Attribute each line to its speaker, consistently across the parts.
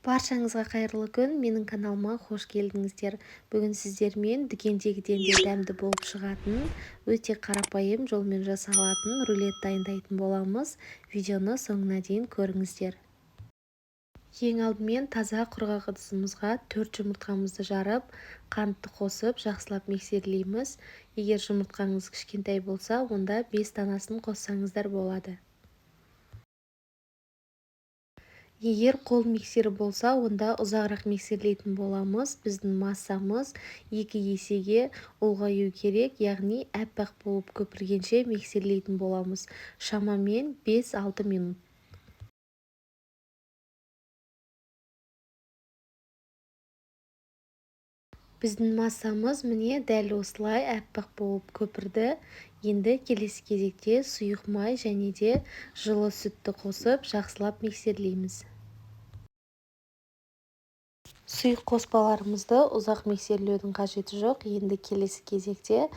Speaker 1: Баршаңызға қайырлы күн, менің каналыма қош келдіңіздер. Бүгін сіздермен дүкендегіден де дәмді болып шығатын, өте қарапайым жолмен жасалатын рулет дайындайтын боламыз. Видеоны соңына дейін көріңіздер. Ең алдымен таза құрғақ ыдысымызға 4 жұмыртқамызды жарып, қантты қосып, жақсылап миксерлейміз. Егер жұмыртқаңыз кішкентай болса, онда 5 данасын қоссаңыздар болады. Егер қол миксері болса, онда ұзағырақ миксерлейтін боламыз. Біздің массамыз 2 есеге ұлғаю керек, яғни әппақ болып көпіргенше миксерлейтін боламыз. Шамамен 5-6 минут. Біздің массамыз міне дәл осылай әппақ болып көпірді. Енді келесі кезекте сұйық май және де жылы сүтті қосып, жақсылап миксерлейміз. Сұйық қоспаларымызды ұзақ миксерлеудің қажеті жоқ. Енді келесі кезекте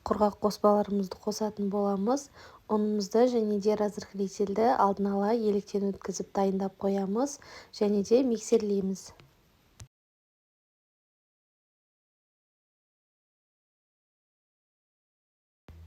Speaker 1: құрғақ қоспаларымызды қосатын боламыз. Ұнымызды және де разрыхлительді алдын ала електен өткізіп дайындап қоямыз және де миксерлейміз.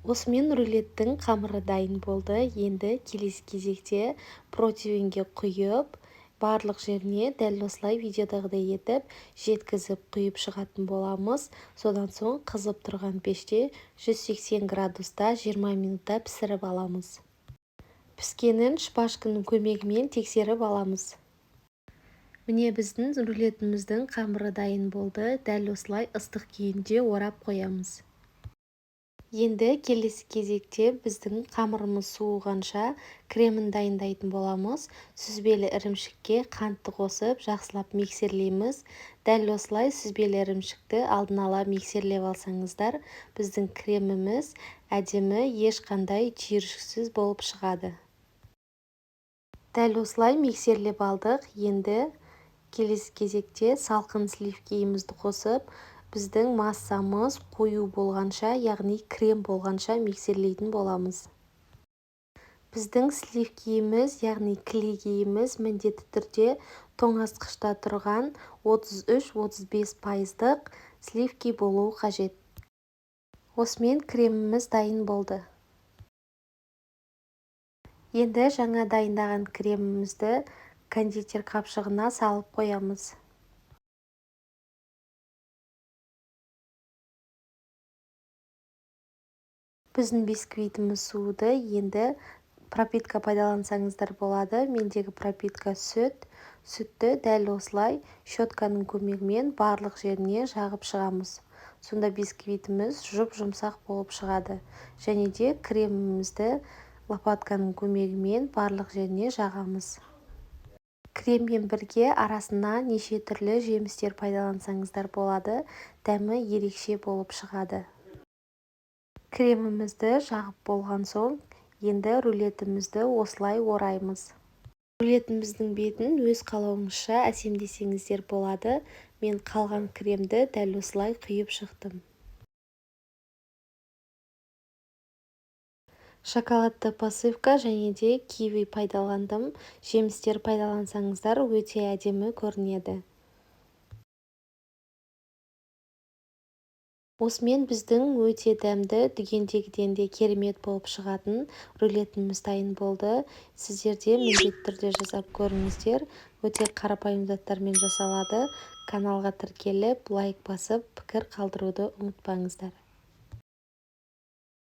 Speaker 1: Осымен рулеттің қамыры дайын болды. Енді келесі кезекте противенге құйып, барлық жеріне дәл осылай видеодағыдай етіп жеткізіп құйып шығатын боламыз. Содан соң қызып тұрған пеште 180 градуста 20 минутта пісіріп аламыз. Піскенін шпажканың көмегімен тексеріп аламыз. Міне біздің рулетіміздің қамыры дайын болды. Дәл осылай ыстық күйінде орап қоямыз. Енді келесі кезекте біздің қамырымыз суығанша кремін дайындайтын боламыз. Сүзбелі ірімшікке қантты қосып, жақсылап миксерлейміз. Дәл осылай сүзбелі ірімшікті алдын ала миксерлеп алсаңыздар, біздің креміміз әдемі, ешқандай түйіршіксіз болып шығады. Дәл осылай миксерлеп алдық. Енді келесі кезекте салқын сливкиімізді қосып, біздің массамыз қою болғанша, яғни крем болғанша миксерлейтін боламыз. Біздің сливкиіміз, яғни кілегейіміз міндетті түрде тоңазытқышта тұрған 33-35% сливки болуы қажет. Осымен креміміз дайын болды. Енді жаңа дайындаған кремімізді кондитер қапшығына салып қоямыз. Біздің бисквитіміз суыды. Енді пропитка пайдалансаңыздар болады. Мендегі пропитка сүт. Сүтті дәл осылай щетканың көмегімен барлық жеріне жағып шығамыз. Сонда бисквитіміз жұп-жұмсақ болып шығады. Және де кремімізді лопатканың көмегімен барлық жеріне жағамыз. Креммен бірге арасына неше түрлі жемістер пайдалансаңыздар болады. Дәмі ерекше болып шығады. Кремімізді жағып болған соң, енді рулетімізді осылай ораймыз. Рулетіміздің бетін өз қалауыңызша әсемдесеңіздер болады. Мен қалған кремді дәл осылай құйып шықтым. Шоколадты посыпка және де киви пайдаландым. Жемістер пайдалансаңыздар өте әдемі көрінеді. Осымен біздің өте дәмді, дүкендегіден де керемет болып шығатын рулетіміз дайын болды. Сіздер де міндетті түрде жасап көріңіздер. Өте қарапайым заттармен жасалады. Каналға тіркеліп, лайк басып, пікір қалдыруды ұмытпаңыздар.